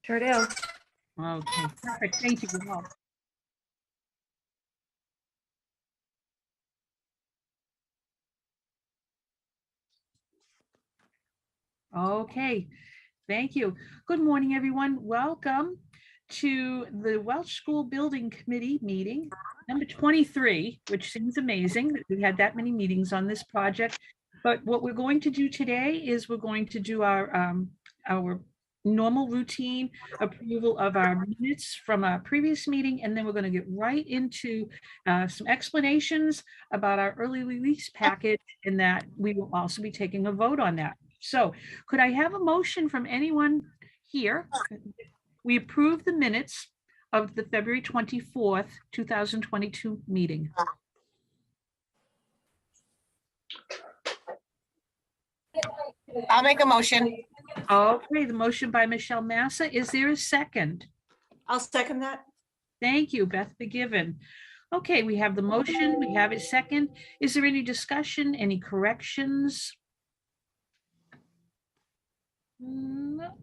Sure do. Okay, perfect. Thank you. All. Okay, thank you. Good morning, everyone. Welcome to the Welch School Building Committee meeting, number 23, which seems amazing that we had that many meetings on this project. But what we're going to do today is we're going to do our normal routine approval of our minutes from our previous meeting, and then we're going to get right into some explanations about our early release package, and that we will also be taking a vote on that. So could I have a motion from anyone here? We approve the minutes of the February 24th, 2022 meeting. I'll make a motion. Okay, the motion by Michelle Massa. Is there a second? I'll second that. Thank you, Beth McGiven. Okay, we have the motion, we have it second. Is there any discussion, any corrections? No.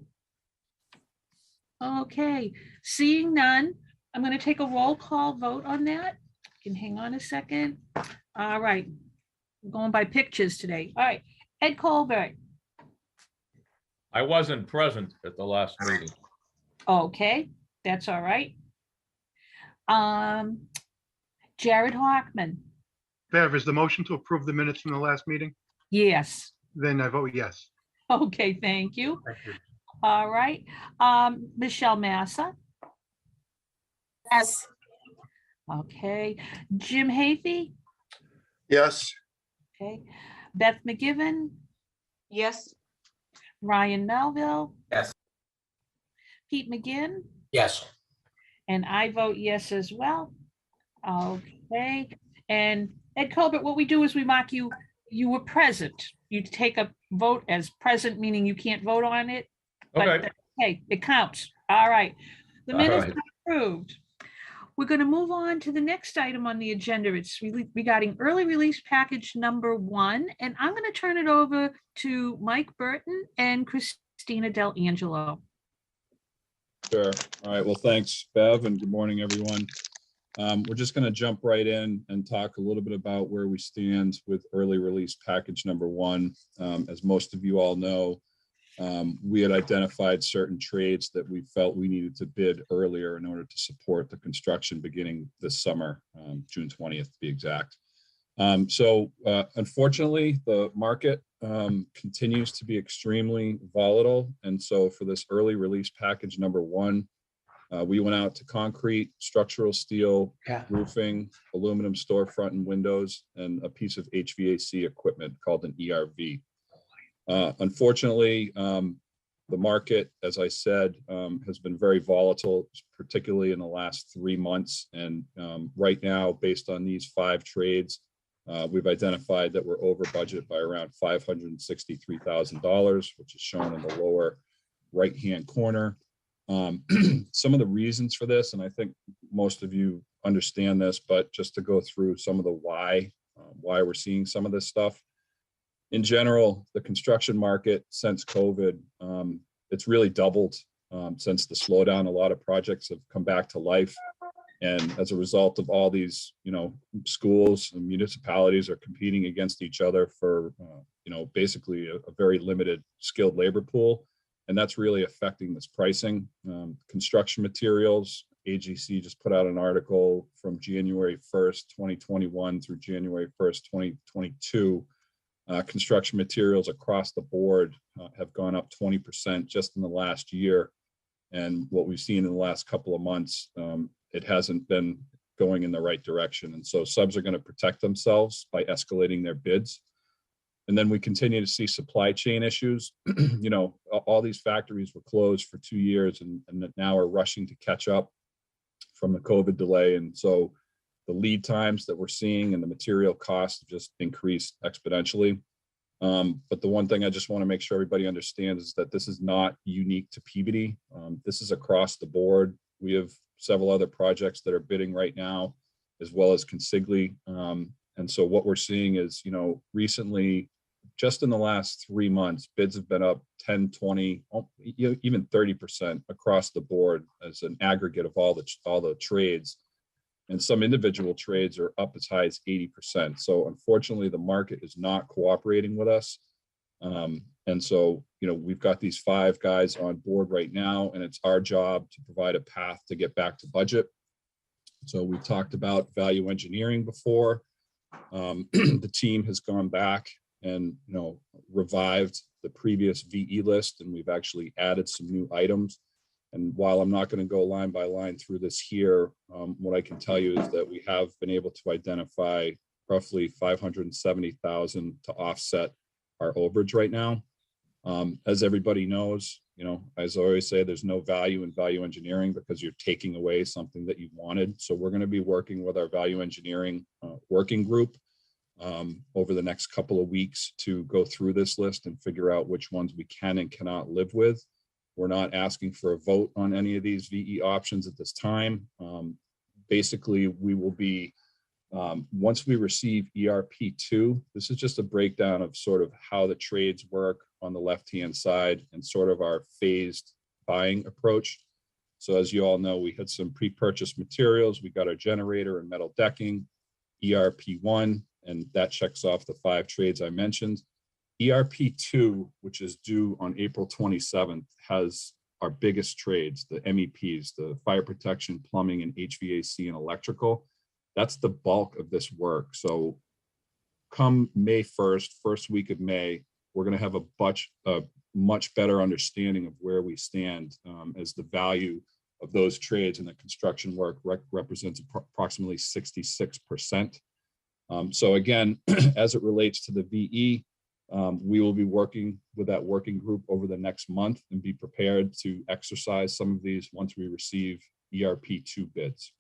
Okay, seeing none, I'm going to take a roll call vote on that. You can hang on a second. All right, we're going by pictures today. All right, Ed Colbert. I wasn't present at the last meeting. Okay, that's all right. Jared Hockman. Bev, is the motion to approve the minutes from the last meeting? Yes. Then I vote yes. Okay, thank you. Thank you. All right. Michelle Massa. Yes. Okay. Jim Hafey. Yes. Okay. Beth McGiven. Yes. Ryan Melville. Yes. Pete McGinn. Yes. And I vote yes as well. Okay. And Ed Colbert, what we do is we mark you were present. You take a vote as present, meaning you can't vote on it. But Okay. hey, it counts. All right. The All minutes right. are approved. We're going to move on to the next item on the agenda. It's regarding early release package number 1. And I'm going to turn it over to Mike Burton and Christina Del Angelo. Sure. All right. Well, thanks, Bev, and good morning, everyone. We're just going to jump right in and talk a little bit about where we stand with early release package number 1. As most of you all know, we had identified certain trades that we felt we needed to bid earlier in order to support the construction beginning this summer, June 20th to be exact. Unfortunately, the market continues to be extremely volatile. And so for this early release package number 1, we went out to concrete, structural steel, roofing, aluminum storefront and windows, and a piece of HVAC equipment called an ERV. Unfortunately, the market, as I said, has been very volatile, particularly in the last 3 months. And right now, based on these 5 trades, we've identified that we're over budget by around $563,000, which is shown in the lower right-hand corner. Some of the reasons for this, and I think most of you understand this, but just to go through some of the why we're seeing some of this stuff. In general, the construction market since COVID, it's really doubled since the slowdown. A lot of projects have come back to life. And as a result of all these, schools and municipalities are competing against each other for, basically a very limited skilled labor pool. And that's really affecting this pricing. Construction materials, AGC just put out an article from January 1st, 2021 through January 1st, 2022. Construction materials across the board have gone up 20% just in the last year. And what we've seen in the last couple of months, it hasn't been going in the right direction. And so subs are going to protect themselves by escalating their bids. And then we continue to see supply chain issues. All these factories were closed for 2 years and now are rushing to catch up from the COVID delay. And so the lead times that we're seeing and the material costs have just increased exponentially. But the one thing I just want to make sure everybody understands is that this is not unique to Peabody. This is across the board. We have several other projects that are bidding right now, as well as consigli. And so what we're seeing is, recently just in the last 3 months, bids have been up 10, 20, even 30% across the board as an aggregate of all the trades. And some individual trades are up as high as 80%. So unfortunately, the market is not cooperating with us. And so, we've got these 5 guys on board right now, and it's our job to provide a path to get back to budget. So we talked about value engineering before. The team has gone back and, revived the previous VE list, and we've actually added some new items. And while I'm not going to go line by line through this here, what I can tell you is that we have been able to identify roughly 570,000 to offset our overage right now. As everybody knows, as I always say, there's no value in value engineering because you're taking away something that you wanted. So we're going to be working with our value engineering working group over the next couple of weeks to go through this list and figure out which ones we can and cannot live with. We're not asking for a vote on any of these VE options at this time. Basically, we will be, once we receive ERP2, this is just a breakdown of sort of how the trades work on the left-hand side and sort of our phased buying approach. So as you all know, we had some pre-purchased materials. We got our generator and metal decking, ERP1, and that checks off the 5 trades I mentioned. ERP2, which is due on April 27th, has our biggest trades, the MEPs, the fire protection, plumbing, and HVAC and electrical. That's the bulk of this work. So come May 1st, first week of May, we're going to have a much better understanding of where we stand as the value of those trades and the construction work represents approximately 66%. So again, as it relates to the VE, we will be working with that working group over the next month and be prepared to exercise some of these once we receive ERP2 bids.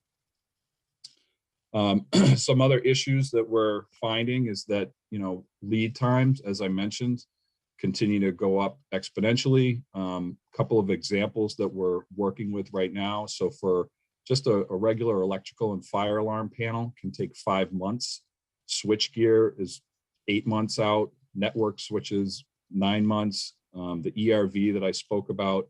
Some other issues that we're finding is that, lead times, as I mentioned, continue to go up exponentially. Couple of examples that we're working with right now. So for just a regular electrical and fire alarm panel can take 5 months. Switch gear is 8 months out. Network switches 9 months. The ERV that I spoke about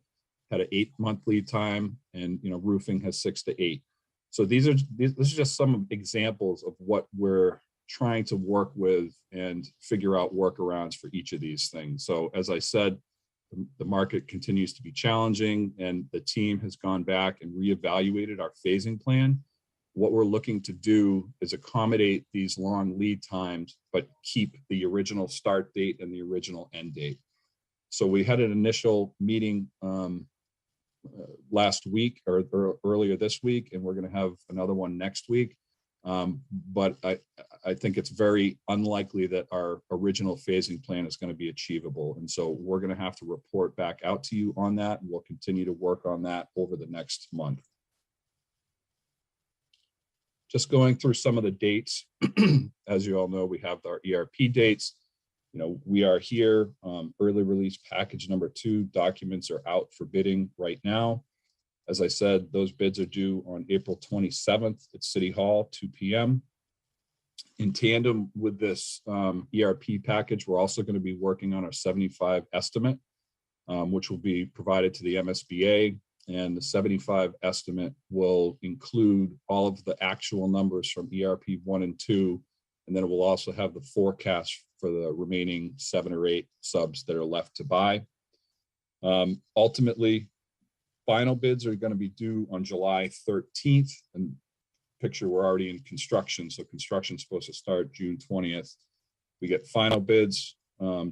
had an 8-month lead time, and roofing has 6 to 8. So this is just some examples of what we're trying to work with and figure out workarounds for each of these things. So as I said, the market continues to be challenging, and the team has gone back and reevaluated our phasing plan. What we're looking to do is accommodate these long lead times, but keep the original start date and the original end date. So we had an initial meeting last week or earlier this week, and we're going to have another one next week. But I think it's very unlikely that our original phasing plan is going to be achievable. And so we're going to have to report back out to you on that, and we'll continue to work on that over the next month. Just going through some of the dates. As you all know, we have our ERP dates. We are here, early release package number 2, documents are out for bidding right now. As I said, those bids are due on April 27th at City Hall, 2 p.m. In tandem with this ERP package, we're also going to be working on our 75 estimate, which will be provided to the MSBA. And the 75 estimate will include all of the actual numbers from ERP 1 and 2. And then it will also have the forecast for the remaining 7 or 8 subs that are left to buy. Ultimately, final bids are going to be due on July 13th. And picture, we're already in construction. So construction is supposed to start June 20th. We get final bids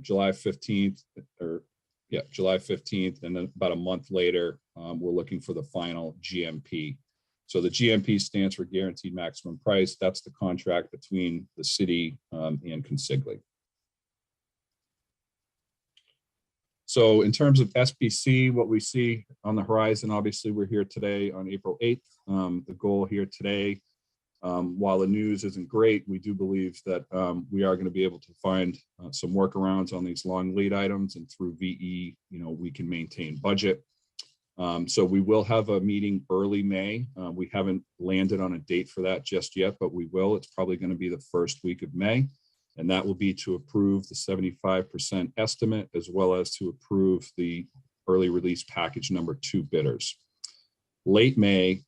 July 15th, July 15th. And then about a month later, we're looking for the final GMP. So the GMP stands for Guaranteed Maximum Price. That's the contract between the city and Consigli. So in terms of SBC, what we see on the horizon, obviously we're here today on April 8th. The goal here today, while the news isn't great, we do believe that we are going to be able to find some workarounds on these long lead items, and through VE, we can maintain budget. So we will have a meeting early May. We haven't landed on a date for that just yet, but we will. It's probably going to be the first week of May. And that will be to approve the 75% estimate as well as to approve the early release package number 2 bidders. Late May,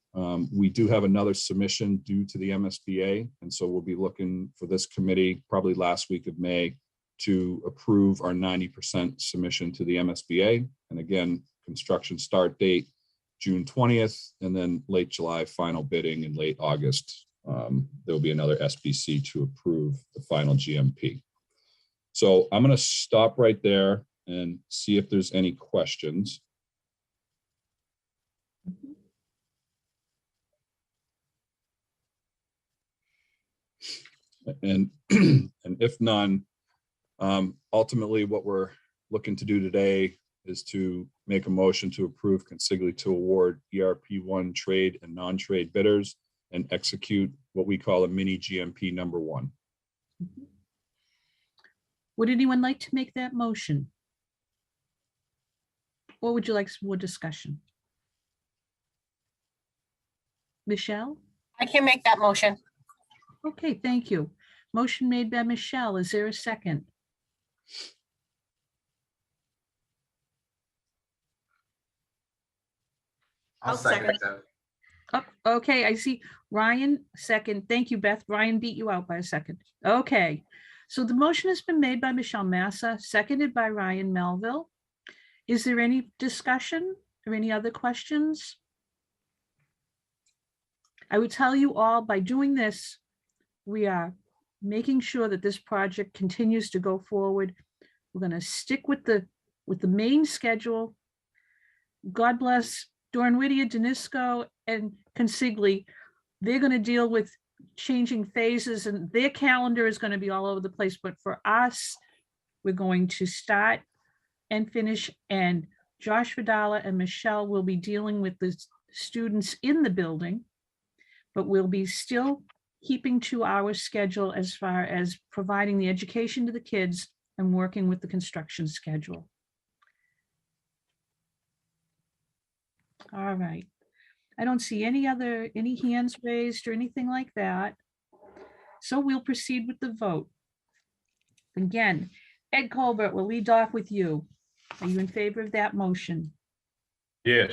we do have another submission due to the MSBA. And so we'll be looking for this committee probably last week of May to approve our 90% submission to the MSBA. And again, construction start date, June 20th, and then late July, final bidding in late August. There'll be another SBC to approve the final GMP. So I'm going to stop right there and see if there's any questions. And if none, ultimately what we're looking to do today is to make a motion to approve consignment to award ERP1 trade and non-trade bidders and execute what we call a mini GMP number 1. Would anyone like to make that motion? Or would you like some more discussion? Michelle? I can make that motion. Okay, thank you. Motion made by Michelle. Is there a second? I'll second. Oh, okay, I see Ryan second. Thank you, Beth. Ryan beat you out by a second. Okay, so the motion has been made by Michelle Massa, seconded by Ryan Melville. Is there any discussion or any other questions? I would tell you all, by doing this, we are making sure that this project continues to go forward. We're going to stick with the main schedule. God bless Dorn Whittier, Danisco, and Consigli. They're going to deal with changing phases, and their calendar is going to be all over the place. But for us, we're going to start and finish, and Josh Vidala and Michelle will be dealing with the students in the building, but we'll be still keeping to our schedule as far as providing the education to the kids and working with the construction schedule. All right. I don't see any hands raised or anything like that. So we'll proceed with the vote. Again, Ed Colbert will lead off with you. Are you in favor of that motion? Yes.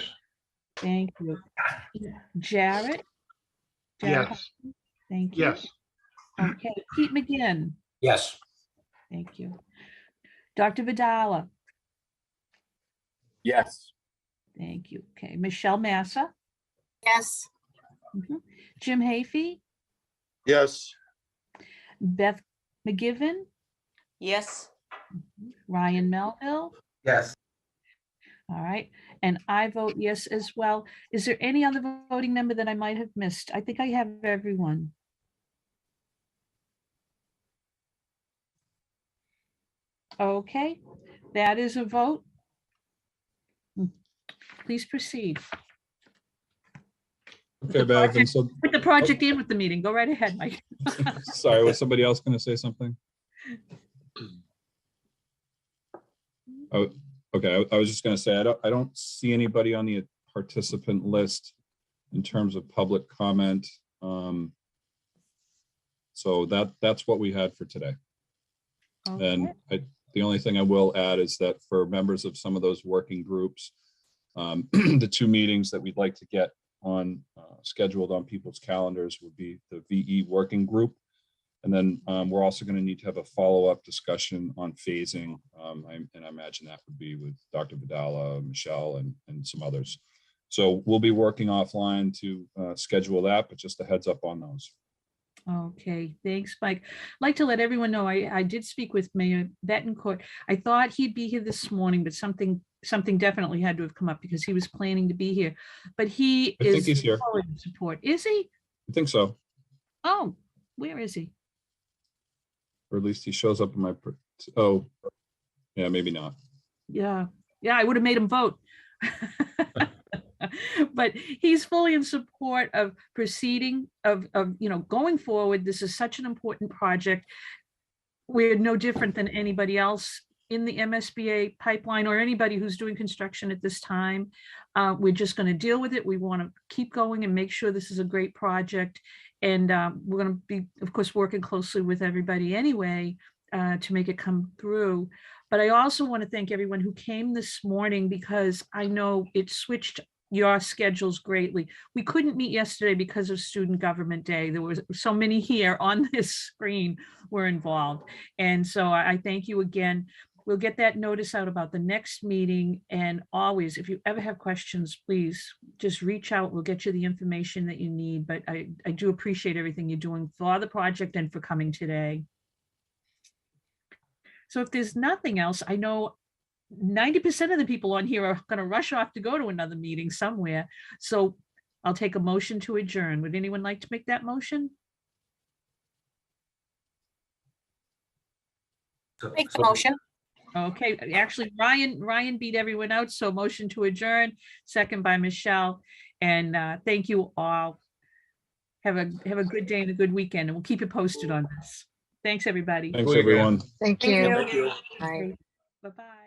Thank you. Jarrett? Yes. Thank you. Yes. Okay, Pete McGinn. Yes. Thank you. Dr. Vidala. Yes. Thank you. Okay, Michelle Massa. Yes. Mhm. Jim Hafey. Yes. Beth McGivern. Yes. Ryan Melville. Yes. All right, and I vote yes as well. Is there any other voting member that I might have missed? I think I have everyone. Okay, that is a vote. Please proceed. Okay, Bev, and so, Put the project in with the meeting. Go right ahead, Mike. sorry, was somebody else going to say something? Oh, okay, I was just going to say, I don't see anybody on the participant list in terms of public comment. So that's what we had for today. And the only thing I will add is that for members of some of those working groups, the 2 meetings that we'd like to get on scheduled on people's calendars would be the VE working group. And then we're also going to need to have a follow-up discussion on phasing. And I imagine that would be with Dr. Vidala, Michelle, and some others. So we'll be working offline to schedule that, but just a heads up on those. Okay, thanks, Mike. I'd like to let everyone know I did speak with Mayor Betancourt. I thought he'd be here this morning, but something definitely had to have come up because he was planning to be here. But I think he's here. fully in support. Is he? I think so. Oh, where is he? Or at least he shows up in my, oh, yeah, maybe not. Yeah, I would have made him vote. But he's fully in support of proceeding, of going forward. This is such an important project. We're no different than anybody else in the MSBA pipeline or anybody who's doing construction at this time. We're just going to deal with it. We want to keep going and make sure this is a great project. And we're going to be, of course, working closely with everybody anyway to make it come through. But I also want to thank everyone who came this morning, because I know it switched your schedules greatly. We couldn't meet yesterday because of Student Government Day. There was so many here on this screen were involved. And so I thank you again. We'll get that notice out about the next meeting. And always, if you ever have questions, please just reach out. We'll get you the information that you need. But I do appreciate everything you're doing for the project and for coming today. So if there's nothing else, I know 90% of the people on here are going to rush off to go to another meeting somewhere. So I'll take a motion to adjourn. Would anyone like to make that motion? Make the motion. Okay, actually, Ryan beat everyone out, so motion to adjourn, second by Michelle. And thank you all. Have a good day and a good weekend, and we'll keep you posted on this. Thanks, everybody. Thanks, Good weekend. everyone. Thank Thank you. you. Thank you. Bye. Bye-bye.